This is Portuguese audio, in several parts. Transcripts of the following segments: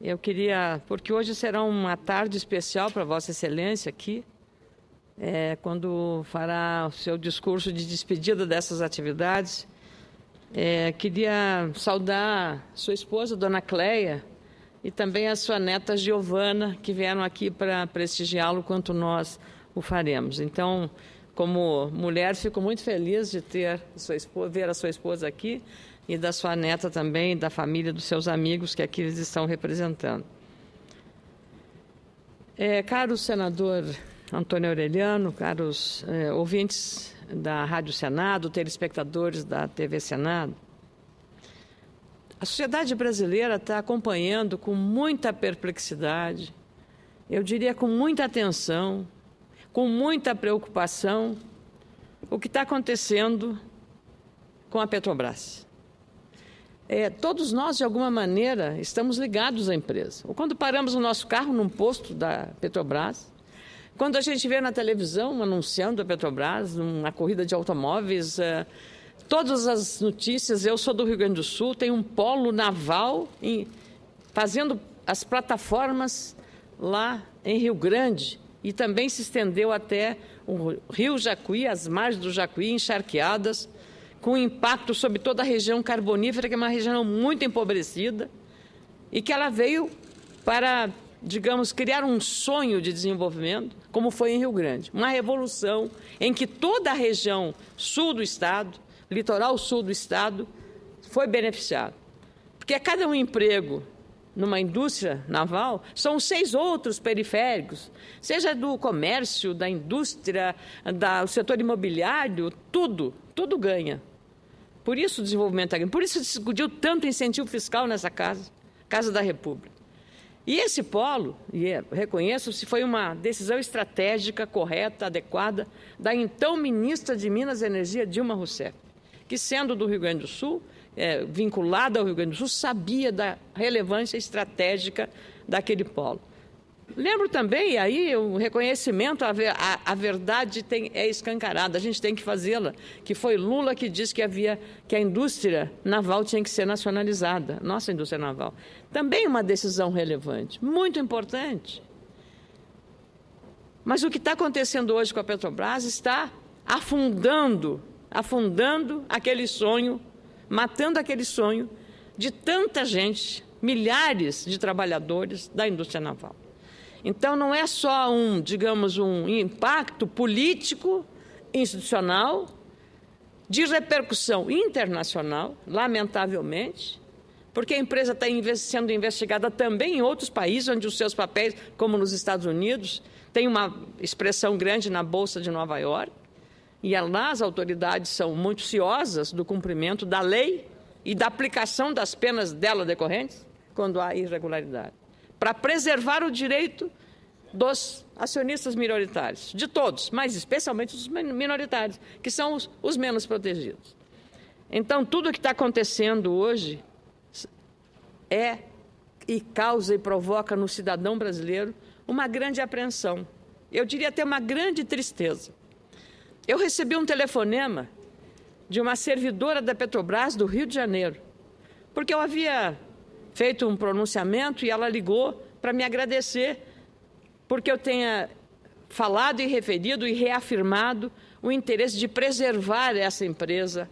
Eu queria, porque hoje será uma tarde especial para Vossa Excelência aqui, quando fará o seu discurso de despedida dessas atividades. Queria saudar sua esposa, Dona Cleia, e também a sua neta Giovana, que vieram aqui para prestigiá-lo quanto nós o faremos. Então, como mulher, fico muito feliz de ter ver a sua esposa aqui e da sua neta também, da família, dos seus amigos que aqui eles estão representando. Caro senador Antônio Aureliano, caros ouvintes da Rádio Senado, telespectadores da TV Senado, a sociedade brasileira está acompanhando com muita perplexidade, eu diria com muita atenção, com muita preocupação, o que está acontecendo com a Petrobras. Todos nós, de alguma maneira, estamos ligados à empresa. Ou quando paramos o nosso carro num posto da Petrobras, quando a gente vê na televisão anunciando a Petrobras, uma corrida de automóveis, todas as notícias, eu sou do Rio Grande do Sul, tem um polo naval fazendo as plataformas lá em Rio Grande e também se estendeu até o Rio Jacuí, as margens do Jacuí encharqueadas, com impacto sobre toda a região carbonífera, que é uma região muito empobrecida, e que ela veio para, digamos, criar um sonho de desenvolvimento, como foi em Rio Grande. Uma revolução em que toda a região sul do Estado, litoral sul do Estado, foi beneficiada. Porque a cada um emprego numa indústria naval, são 6 outros periféricos, seja do comércio, da indústria, do setor imobiliário, tudo ganha. Por isso o desenvolvimento agrícola, por isso se discutiu tanto incentivo fiscal nessa Casa da República. E esse polo, reconheço, se foi uma decisão estratégica, correta, adequada, da então ministra de Minas e Energia, Dilma Rousseff, que sendo do Rio Grande do Sul, vinculada ao Rio Grande do Sul, sabia da relevância estratégica daquele polo. Lembro também, e aí o reconhecimento, a verdade é escancarada, a gente tem que fazê-la, que foi Lula que disse que a indústria naval tinha que ser nacionalizada, nossa indústria naval. Também uma decisão relevante, muito importante. Mas o que está acontecendo hoje com a Petrobras está afundando aquele sonho, matando aquele sonho de tanta gente, milhares de trabalhadores da indústria naval. Então, não é só um impacto político, institucional, de repercussão internacional, lamentavelmente, porque a empresa está sendo investigada também em outros países, onde os seus papéis, como nos Estados Unidos, têm uma expressão grande na Bolsa de Nova York, e lá as autoridades são muito ciosas do cumprimento da lei e da aplicação das penas dela decorrentes, quando há irregularidade, para preservar o direito dos acionistas minoritários, de todos, mas especialmente os minoritários, que são os menos protegidos. Então, tudo o que está acontecendo hoje e causa e provoca no cidadão brasileiro uma grande apreensão. Eu diria até uma grande tristeza. Eu recebi um telefonema de uma servidora da Petrobras do Rio de Janeiro, porque eu havia feito um pronunciamento e ela ligou para me agradecer porque eu tenha falado e referido e reafirmado o interesse de preservar essa empresa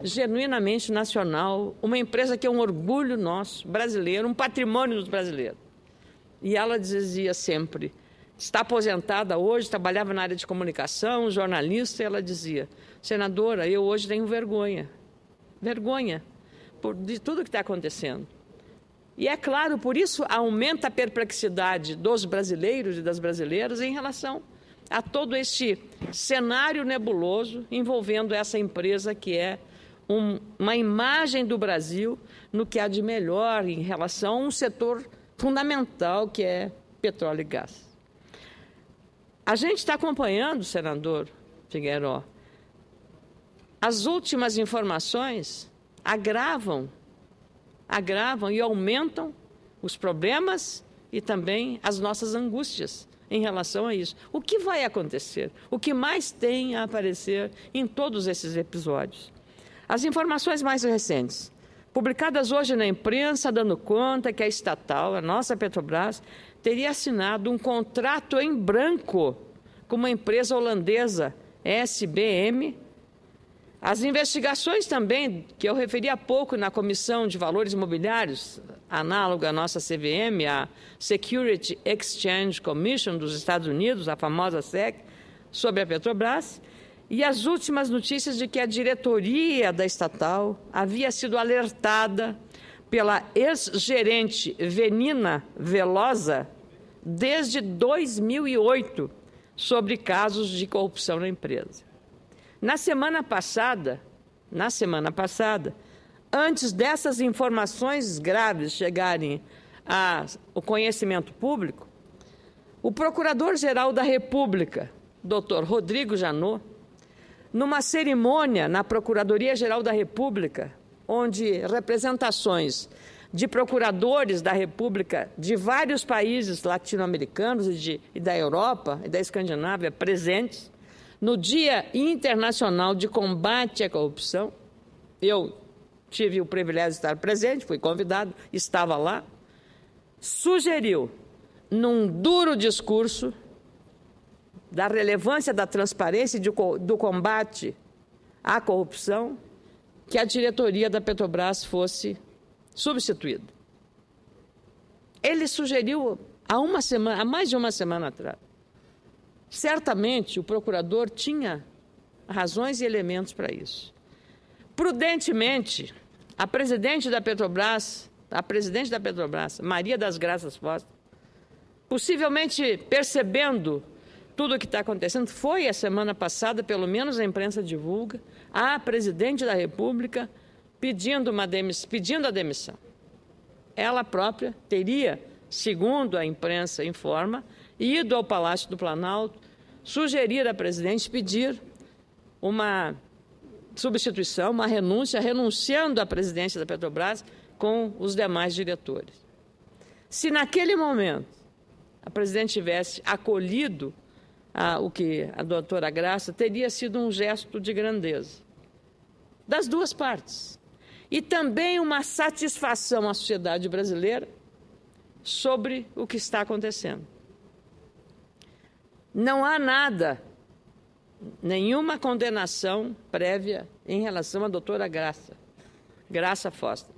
genuinamente nacional, uma empresa que é um orgulho nosso, brasileiro, um patrimônio dos brasileiros. E ela dizia sempre, está aposentada hoje, trabalhava na área de comunicação, jornalista, e ela dizia, senadora, eu hoje tenho vergonha de tudo que está acontecendo. E é claro, por isso aumenta a perplexidade dos brasileiros e das brasileiras em relação a todo este cenário nebuloso envolvendo essa empresa que é uma imagem do Brasil no que há de melhor em relação a um setor fundamental que é petróleo e gás. A gente está acompanhando, senador Figueiró, as últimas informações agravam e aumentam os problemas e também as nossas angústias em relação a isso. O que vai acontecer? O que mais tem a aparecer em todos esses episódios? As informações mais recentes. publicadas hoje na imprensa, dando conta que a estatal, a nossa Petrobras, teria assinado um contrato em branco com uma empresa holandesa, SBM. As investigações também, que eu referi há pouco na Comissão de Valores Imobiliários, análoga à nossa CVM, a Security Exchange Commission dos Estados Unidos, a famosa SEC, sobre a Petrobras, e as últimas notícias de que a diretoria da estatal havia sido alertada pela ex-gerente Venina Velosa desde 2008 sobre casos de corrupção na empresa. Na semana passada, antes dessas informações graves chegarem ao conhecimento público, o Procurador-Geral da República, Dr. Rodrigo Janot, numa cerimônia na Procuradoria-Geral da República, onde representações de procuradores da República de vários países latino-americanos e da Europa e da Escandinávia presentes, no Dia Internacional de Combate à Corrupção, eu tive o privilégio de estar presente, fui convidado, estava lá, sugeriu, num duro discurso, da relevância da transparência e do combate à corrupção, que a diretoria da Petrobras fosse substituída. Ele sugeriu há mais de uma semana atrás. Certamente o procurador tinha razões e elementos para isso. Prudentemente, a presidente da Petrobras, Maria das Graças Costa, possivelmente percebendo tudo o que está acontecendo, foi a semana passada, pelo menos a imprensa divulga, à presidente da República pedindo a demissão. Ela própria teria, segundo a imprensa informa, ido ao Palácio do Planalto, sugerir à presidente pedir uma substituição, uma renúncia, renunciando à presidência da Petrobras com os demais diretores. Se naquele momento a presidente tivesse acolhido o que a doutora Graça, teria sido um gesto de grandeza das duas partes. E também uma satisfação à sociedade brasileira sobre o que está acontecendo. Não há nada, nenhuma condenação prévia em relação à doutora Graça Foster.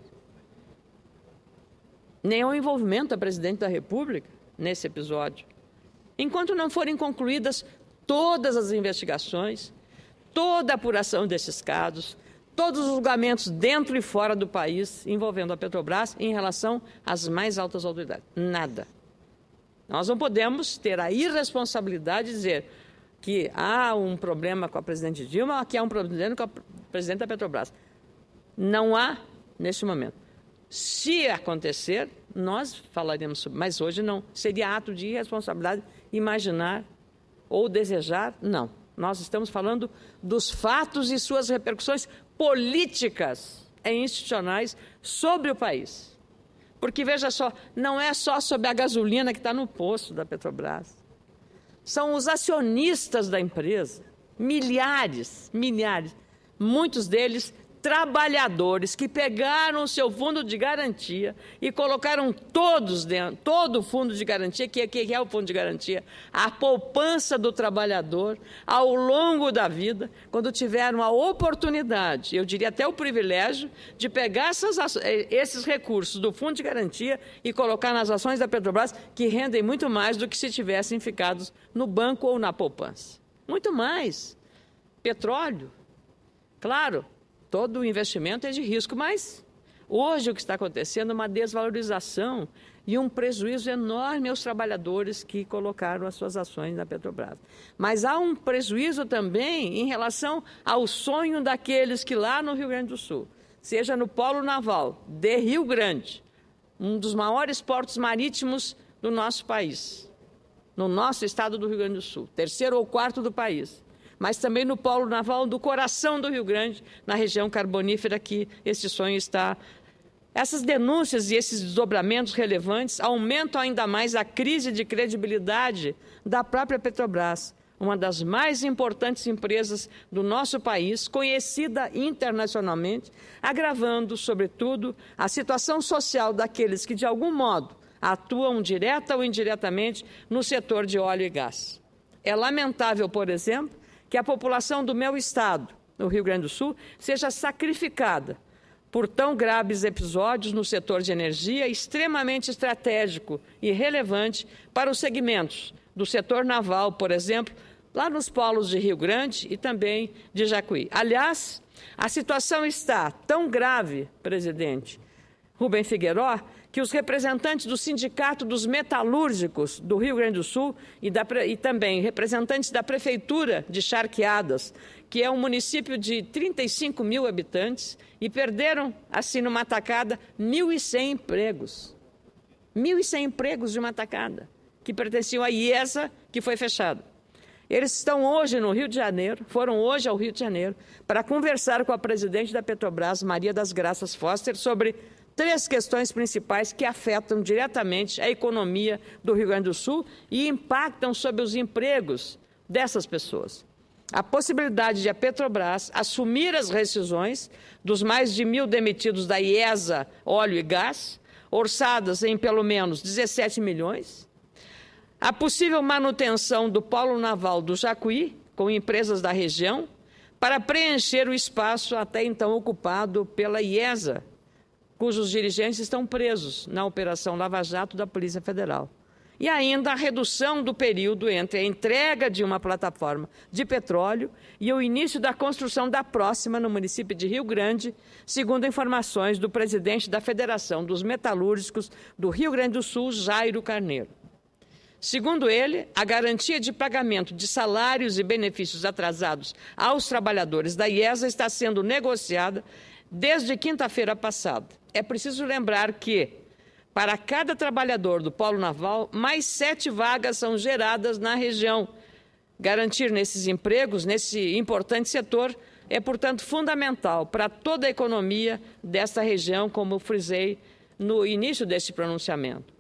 Nem ao envolvimento da presidente da República nesse episódio. Enquanto não forem concluídas todas as investigações, toda a apuração desses casos, todos os julgamentos dentro e fora do país envolvendo a Petrobras em relação às mais altas autoridades. Nada. Nós não podemos ter a irresponsabilidade de dizer que há um problema com a presidente Dilma, que há um problema com a presidente da Petrobras. Não há neste momento. Se acontecer, nós falaremos sobre, mas hoje não. Seria ato de irresponsabilidade imaginar ou desejar, não. Nós estamos falando dos fatos e suas repercussões políticas e institucionais sobre o país. Porque, veja só, não é só sobre a gasolina que está no posto da Petrobras. São os acionistas da empresa, milhares, muitos deles trabalhadores que pegaram o seu fundo de garantia e colocaram todos dentro, todo o fundo de garantia, que é o fundo de garantia, a poupança do trabalhador ao longo da vida, quando tiveram a oportunidade, eu diria até o privilégio, de pegar esses recursos do fundo de garantia e colocar nas ações da Petrobras, que rendem muito mais do que se tivessem ficado no banco ou na poupança. Muito mais. Petróleo, claro, todo o investimento é de risco, mas hoje o que está acontecendo é uma desvalorização e um prejuízo enorme aos trabalhadores que colocaram as suas ações na Petrobras. Mas há um prejuízo também em relação ao sonho daqueles que lá no Rio Grande do Sul, seja no Polo Naval de Rio Grande, um dos maiores portos marítimos do nosso país, no nosso estado do Rio Grande do Sul, terceiro ou quarto do país, mas também no Polo Naval do coração do Rio Grande, na região carbonífera que esse sonho está. Essas denúncias e esses desdobramentos relevantes aumentam ainda mais a crise de credibilidade da própria Petrobras, uma das mais importantes empresas do nosso país, conhecida internacionalmente, agravando, sobretudo, a situação social daqueles que, de algum modo, atuam direta ou indiretamente no setor de óleo e gás. É lamentável, por exemplo, que a população do meu estado, no Rio Grande do Sul, seja sacrificada por tão graves episódios no setor de energia, extremamente estratégico e relevante para os segmentos do setor naval, por exemplo, lá nos polos de Rio Grande e também de Jacuí. Aliás, a situação está tão grave, presidente Rubem Figueiró, que os representantes do Sindicato dos Metalúrgicos do Rio Grande do Sul e também representantes da Prefeitura de Charqueadas, que é um município de 35 mil habitantes, e perderam, assim, numa tacada, 1.100 empregos. 1.100 empregos de uma tacada, que pertenciam à IESA, que foi fechada. Eles estão hoje no Rio de Janeiro, foram hoje ao Rio de Janeiro, para conversar com a presidente da Petrobras, Maria das Graças Foster, sobre 3 questões principais que afetam diretamente a economia do Rio Grande do Sul e impactam sobre os empregos dessas pessoas. A possibilidade de a Petrobras assumir as rescisões dos mais de 1.000 demitidos da IESA Óleo e Gás, orçadas em pelo menos 17 milhões, a possível manutenção do polo naval do Jacuí, com empresas da região, para preencher o espaço até então ocupado pela IESA, cujos dirigentes estão presos na Operação Lava Jato da Polícia Federal. E ainda a redução do período entre a entrega de uma plataforma de petróleo e o início da construção da próxima no município de Rio Grande, segundo informações do presidente da Federação dos Metalúrgicos do Rio Grande do Sul, Jairo Carneiro. Segundo ele, a garantia de pagamento de salários e benefícios atrasados aos trabalhadores da IESA está sendo negociada desde quinta-feira passada. É preciso lembrar que, para cada trabalhador do polo naval, mais 7 vagas são geradas na região. Garantir nesses empregos, nesse importante setor, é, portanto, fundamental para toda a economia desta região, como eu frisei no início deste pronunciamento.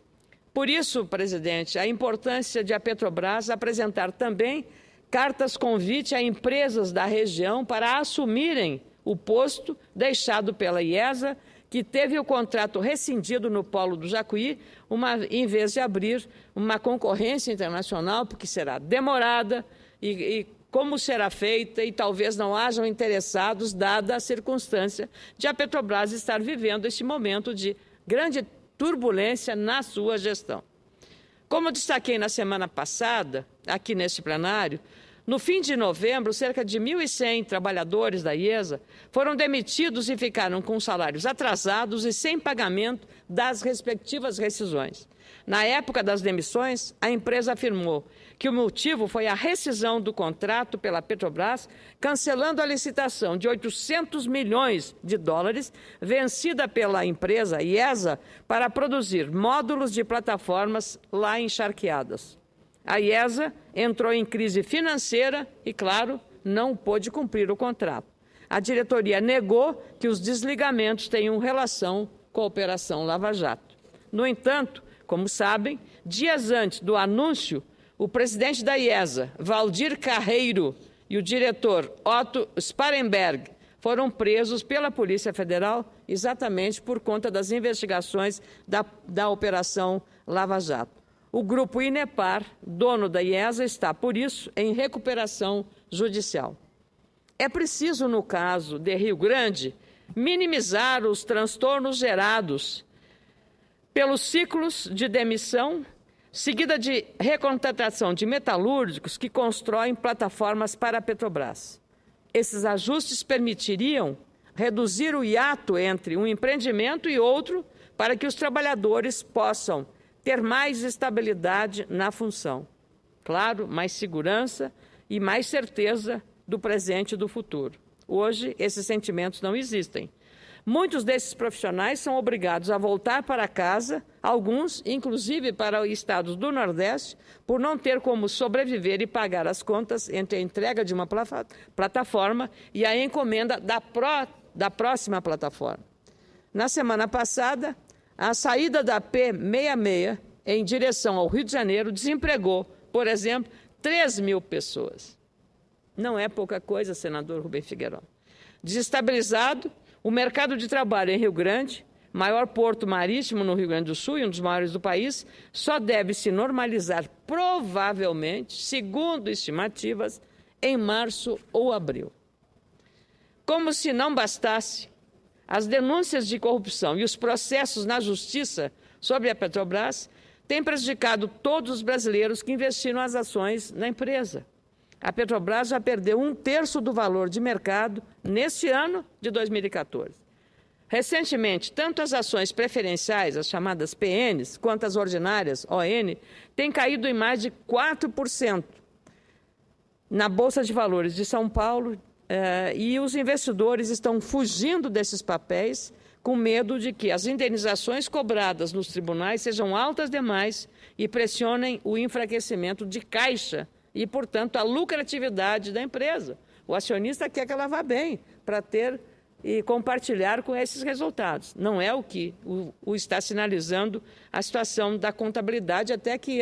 Por isso, presidente, a importância de a Petrobras apresentar também cartas-convite a empresas da região para assumirem o posto deixado pela IESA, que teve o contrato rescindido no polo do Jacuí, em vez de abrir uma concorrência internacional, porque será demorada e como será feita, e talvez não hajam interessados, dada a circunstância de a Petrobras estar vivendo este momento de grande turbulência na sua gestão. Como destaquei na semana passada, aqui neste plenário, no fim de novembro, cerca de 1.100 trabalhadores da IESA foram demitidos e ficaram com salários atrasados e sem pagamento das respectivas rescisões. Na época das demissões, a empresa afirmou que o motivo foi a rescisão do contrato pela Petrobras, cancelando a licitação de 800 milhões de dólares vencida pela empresa IESA para produzir módulos de plataformas lá em Charqueadas. A IESA entrou em crise financeira e, claro, não pôde cumprir o contrato. A diretoria negou que os desligamentos tenham relação com a Operação Lava Jato. No entanto, como sabem, dias antes do anúncio, o presidente da IESA, Valdir Carreiro, e o diretor Otto Sparenberg foram presos pela Polícia Federal exatamente por conta das investigações da Operação Lava Jato. O grupo Inepar, dono da IESA, está, por isso, em recuperação judicial. É preciso, no caso de Rio Grande, minimizar os transtornos gerados pelos ciclos de demissão, seguida de recontratação de metalúrgicos que constroem plataformas para a Petrobras. Esses ajustes permitiriam reduzir o hiato entre um empreendimento e outro para que os trabalhadores possam ter mais estabilidade na função. Claro, mais segurança e mais certeza do presente e do futuro. Hoje, esses sentimentos não existem. Muitos desses profissionais são obrigados a voltar para casa, alguns, inclusive para estados do Nordeste, por não ter como sobreviver e pagar as contas entre a entrega de uma plataforma e a encomenda da próxima plataforma. Na semana passada, a saída da P-66 em direção ao Rio de Janeiro desempregou, por exemplo, 3 mil pessoas. Não é pouca coisa, senador Rubem Figueiredo. Desestabilizado, o mercado de trabalho em Rio Grande, maior porto marítimo no Rio Grande do Sul e um dos maiores do país, só deve se normalizar provavelmente, segundo estimativas, em março ou abril. Como se não bastasse, as denúncias de corrupção e os processos na justiça sobre a Petrobras têm prejudicado todos os brasileiros que investiram as ações na empresa. A Petrobras já perdeu 1/3 do valor de mercado neste ano de 2014. Recentemente, tanto as ações preferenciais, as chamadas PNs, quanto as ordinárias, ON, têm caído em mais de 4% na Bolsa de Valores de São Paulo, e os investidores estão fugindo desses papéis com medo de que as indenizações cobradas nos tribunais sejam altas demais e pressionem o enfraquecimento de caixa e, portanto, a lucratividade da empresa. O acionista quer que ela vá bem para ter e compartilhar com esses resultados. Não é o que o está sinalizando a situação da contabilidade, até que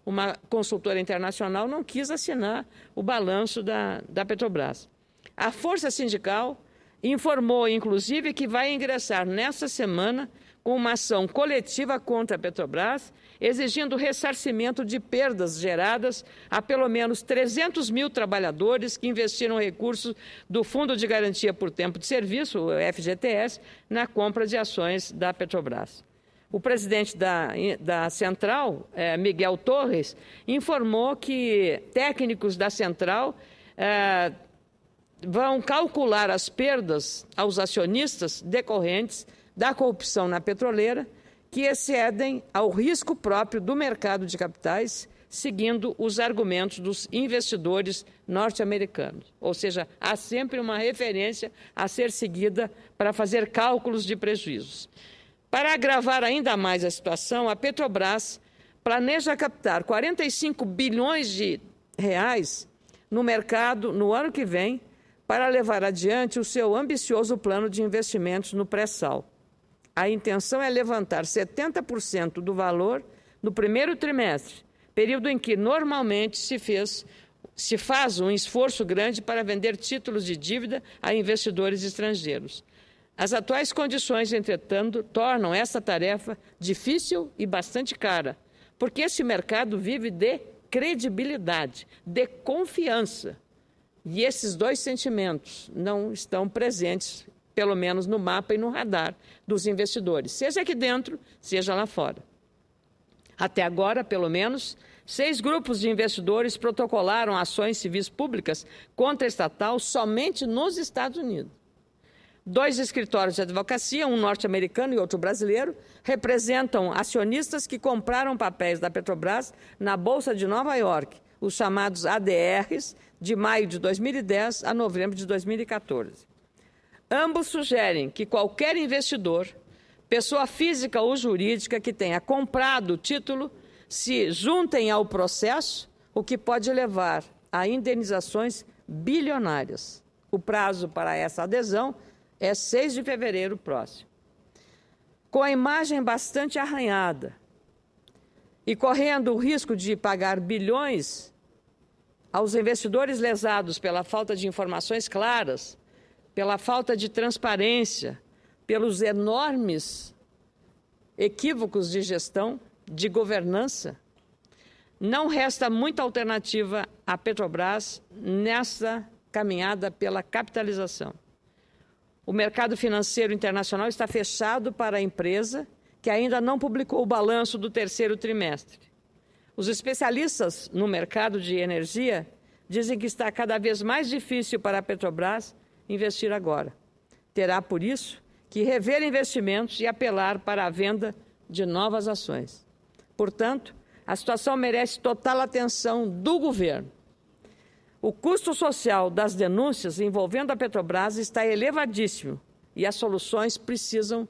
uma consultora internacional não quis assinar o balanço da Petrobras. A Força Sindical informou, inclusive, que vai ingressar nesta semana com uma ação coletiva contra a Petrobras, exigindo ressarcimento de perdas geradas a pelo menos 300 mil trabalhadores que investiram recursos do Fundo de Garantia por Tempo de Serviço, o FGTS, na compra de ações da Petrobras. O presidente da Central, Miguel Torres, informou que técnicos da Central vão calcular as perdas aos acionistas decorrentes da corrupção na petroleira, que excedem ao risco próprio do mercado de capitais, seguindo os argumentos dos investidores norte-americanos. Ou seja, há sempre uma referência a ser seguida para fazer cálculos de prejuízos. Para agravar ainda mais a situação, a Petrobras planeja captar 45 bilhões de reais no mercado no ano que vem, para levar adiante o seu ambicioso plano de investimentos no pré-sal. A intenção é levantar 70% do valor no primeiro trimestre, período em que normalmente se faz um esforço grande para vender títulos de dívida a investidores estrangeiros. As atuais condições, entretanto, tornam essa tarefa difícil e bastante cara, porque esse mercado vive de credibilidade, de confiança. E esses dois sentimentos não estão presentes, pelo menos no mapa e no radar dos investidores, seja aqui dentro, seja lá fora. Até agora, pelo menos, 6 grupos de investidores protocolaram ações civis públicas contra a estatal somente nos Estados Unidos. 2 escritórios de advocacia, um norte-americano e outro brasileiro, representam acionistas que compraram papéis da Petrobras na Bolsa de Nova York, os chamados ADRs, de maio de 2010 a novembro de 2014. Ambos sugerem que qualquer investidor, pessoa física ou jurídica que tenha comprado o título, se juntem ao processo, o que pode levar a indenizações bilionárias. O prazo para essa adesão é 6 de fevereiro próximo. Com a imagem bastante arranhada e correndo o risco de pagar bilhões aos investidores lesados pela falta de informações claras, pela falta de transparência, pelos enormes equívocos de gestão, de governança, não resta muita alternativa à Petrobras nessa caminhada pela capitalização. O mercado financeiro internacional está fechado para a empresa, que ainda não publicou o balanço do terceiro trimestre. Os especialistas no mercado de energia dizem que está cada vez mais difícil para a Petrobras investir agora. Terá, por isso, que rever investimentos e apelar para a venda de novas ações. Portanto, a situação merece total atenção do governo. O custo social das denúncias envolvendo a Petrobras está elevadíssimo e as soluções precisam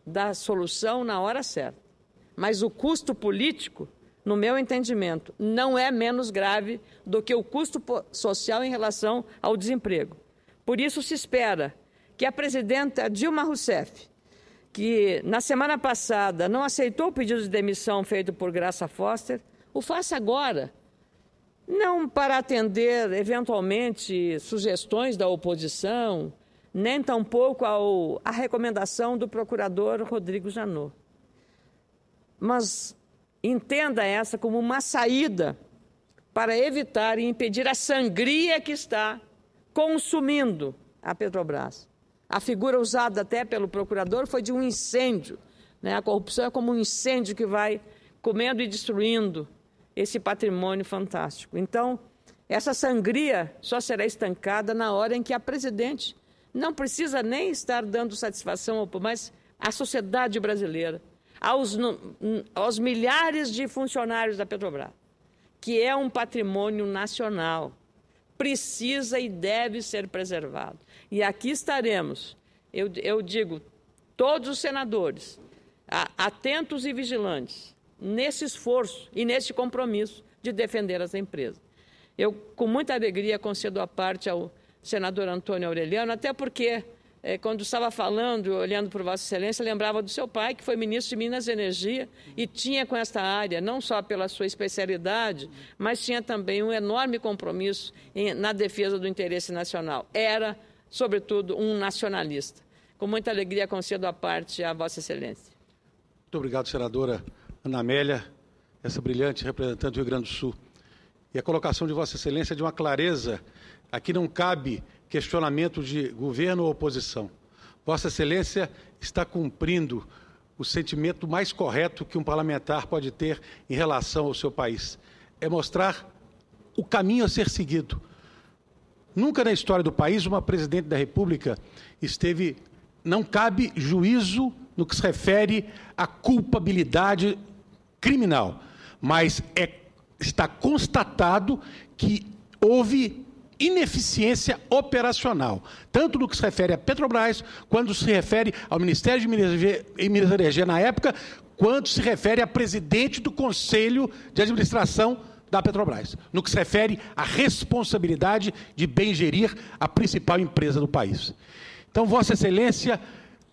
da solução na hora certa. Mas o custo político, no meu entendimento, não é menos grave do que o custo social em relação ao desemprego. Por isso se espera que a presidenta Dilma Rousseff, que na semana passada não aceitou o pedido de demissão feito por Graça Foster, o faça agora não para atender, eventualmente, sugestões da oposição, nem tampouco à recomendação do procurador Rodrigo Janot. Mas entenda essa como uma saída para evitar e impedir a sangria que está consumindo a Petrobras. A figura usada até pelo procurador foi de um incêndio, né? A corrupção é como um incêndio que vai comendo e destruindo esse patrimônio fantástico. Então, essa sangria só será estancada na hora em que a presidente não precisa nem estar dando satisfação, mas à sociedade brasileira, aos milhares de funcionários da Petrobras, que é um patrimônio nacional, precisa e deve ser preservado. E aqui estaremos, eu digo, todos os senadores, atentos e vigilantes, nesse esforço e nesse compromisso de defender as empresas. Eu, com muita alegria, concedo a parte ao senador Antônio Aureliano, até porque, quando estava falando, olhando por Vossa Excelência, lembrava do seu pai, que foi ministro de Minas e Energia, e tinha com esta área, não só pela sua especialidade, mas tinha também um enorme compromisso na defesa do interesse nacional. Era, sobretudo, um nacionalista. Com muita alegria, concedo a parte a Vossa Excelência. Muito obrigado, senadora Ana Amélia, essa brilhante representante do Rio Grande do Sul. E a colocação de Vossa Excelência é de uma clareza. Aqui não cabe questionamento de governo ou oposição. Vossa Excelência está cumprindo o sentimento mais correto que um parlamentar pode ter em relação ao seu país. É mostrar o caminho a ser seguido. Nunca na história do país uma presidente da República esteve... Não cabe juízo no que se refere à culpabilidade criminal, mas está constatado que houve ineficiência operacional, tanto no que se refere à Petrobras, quando se refere ao Ministério de Minas e Energia na época, quanto se refere a presidente do Conselho de Administração da Petrobras, no que se refere à responsabilidade de bem gerir a principal empresa do país. Então, Vossa Excelência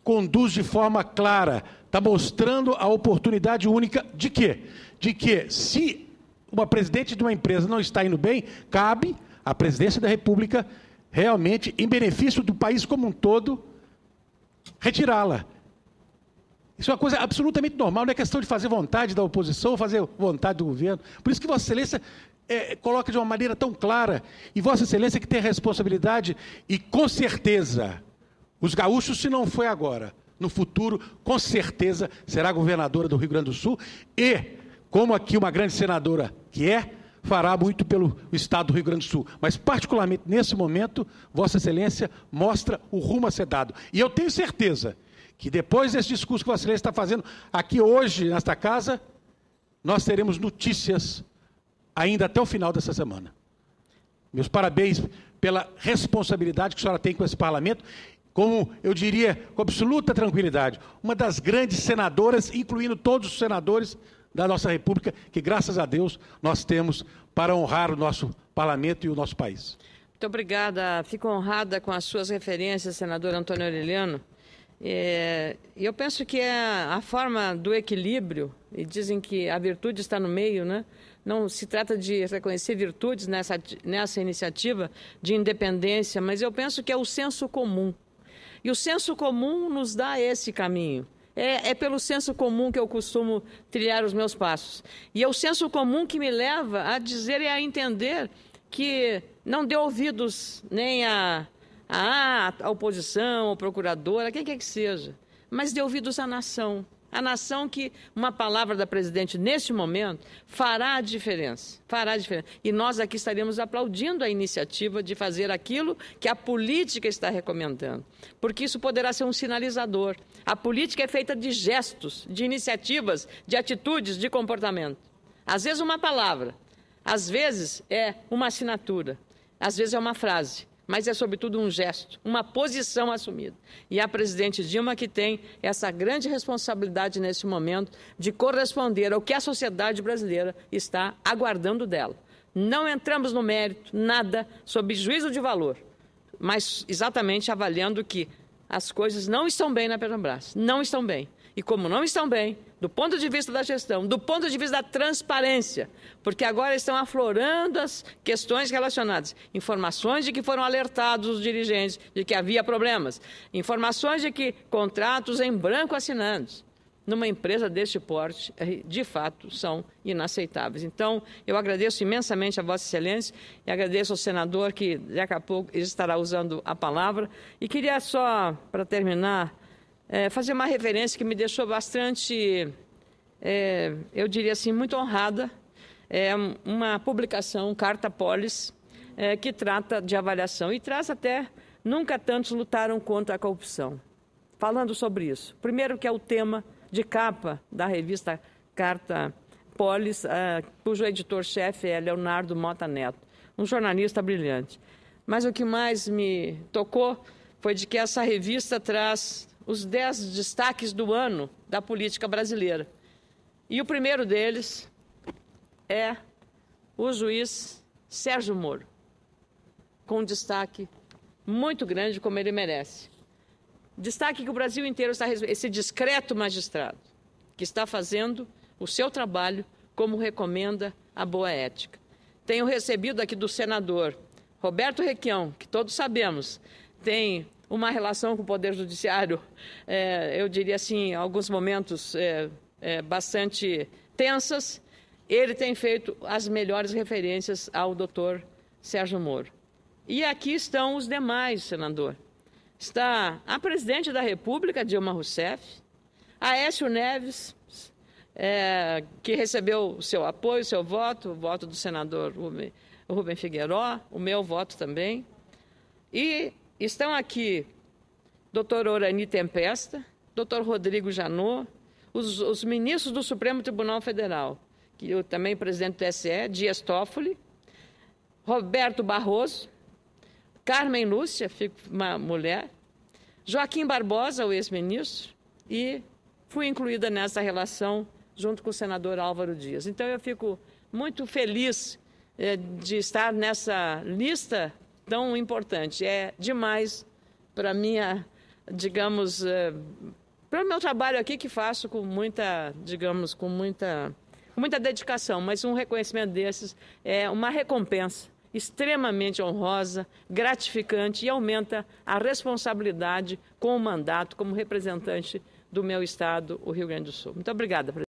conduz de forma clara, está mostrando a oportunidade única de quê? De que, se uma presidente de uma empresa não está indo bem, cabe à presidência da República, realmente, em benefício do país como um todo, retirá-la. Isso é uma coisa absolutamente normal, não é questão de fazer vontade da oposição ou fazer vontade do governo. Por isso que Vossa Excelência coloca de uma maneira tão clara, e Vossa Excelência que tem a responsabilidade, e com certeza, os gaúchos, se não foi agora, no futuro, com certeza, será governadora do Rio Grande do Sul, e, como aqui uma grande senadora que fará muito pelo Estado do Rio Grande do Sul. Mas, particularmente, nesse momento, Vossa Excelência mostra o rumo a ser dado. E eu tenho certeza que, depois desse discurso que Vossa Excelência está fazendo aqui hoje, nesta casa, nós teremos notícias ainda até o final dessa semana. Meus parabéns pela responsabilidade que a senhora tem com esse parlamento, como eu diria, com absoluta tranquilidade, uma das grandes senadoras, incluindo todos os senadores da nossa República, que, graças a Deus, nós temos para honrar o nosso parlamento e o nosso país. Muito obrigada. Fico honrada com as suas referências, senador Antônio Aureliano. E eu penso que é a forma do equilíbrio, e dizem que a virtude está no meio, né? Não se trata de reconhecer virtudes nessa iniciativa de independência, mas eu penso que é o senso comum. E o senso comum nos dá esse caminho. É pelo senso comum que eu costumo trilhar os meus passos. E é o senso comum que me leva a dizer e a entender que não dê ouvidos nem à oposição, ao procurador, a quem quer que seja, mas dê ouvidos à nação. A nação que uma palavra da presidente neste momento fará a diferença. Fará a diferença. E nós aqui estaremos aplaudindo a iniciativa de fazer aquilo que a política está recomendando. Porque isso poderá ser um sinalizador. A política é feita de gestos, de iniciativas, de atitudes, de comportamento. Às vezes uma palavra, às vezes é uma assinatura, às vezes é uma frase. Mas é, sobretudo, um gesto, uma posição assumida. E a presidente Dilma que tem essa grande responsabilidade nesse momento de corresponder ao que a sociedade brasileira está aguardando dela. Não entramos no mérito, nada, sob juízo de valor, mas exatamente avaliando que as coisas não estão bem na Petrobras, não estão bem. E como não estão bem, do ponto de vista da gestão, do ponto de vista da transparência, porque agora estão aflorando as questões relacionadas, informações de que foram alertados os dirigentes de que havia problemas, informações de que contratos em branco assinados numa empresa deste porte, de fato, são inaceitáveis. Então, eu agradeço imensamente a Vossa Excelência e agradeço ao senador que daqui a pouco estará usando a palavra. E queria só, para terminar, fazer uma referência que me deixou bastante, eu diria assim, muito honrada. É uma publicação, Carta Polis, que trata de avaliação e traz até Nunca Tantos Lutaram Contra a Corrupção. Falando sobre isso. Primeiro que é o tema de capa da revista Carta Polis, cujo editor-chefe é Leonardo Mota Neto, um jornalista brilhante. Mas o que mais me tocou foi de que essa revista traz os 10 destaques do ano da política brasileira. E o primeiro deles é o juiz Sérgio Moro, com um destaque muito grande, como ele merece. Destaque que o Brasil inteiro está recebendo, esse discreto magistrado, que está fazendo o seu trabalho como recomenda a boa ética. Tenho recebido aqui do senador Roberto Requião, que todos sabemos, tem uma relação com o Poder Judiciário, eu diria assim, em alguns momentos bastante tensas. Ele tem feito as melhores referências ao doutor Sérgio Moro. E aqui estão os demais, senador. Está a presidente da República, Dilma Rousseff, Aécio Neves, que recebeu o seu apoio, o seu voto, o voto do senador Rubem Figueiró, o meu voto também. E estão aqui doutor Orani Tempesta, doutor Rodrigo Janot, os ministros do Supremo Tribunal Federal, que eu também presidente do TSE, Dias Toffoli, Roberto Barroso, Carmen Lúcia, uma mulher, Joaquim Barbosa, o ex-ministro, e fui incluída nessa relação junto com o senador Álvaro Dias. Então, eu fico muito feliz de estar nessa lista tão importante. É demais para minha, digamos, para o meu trabalho aqui que faço com muita, digamos, com muita dedicação, mas um reconhecimento desses é uma recompensa extremamente honrosa, gratificante e aumenta a responsabilidade com o mandato como representante do meu estado, o Rio Grande do Sul. Muito obrigada, presidente.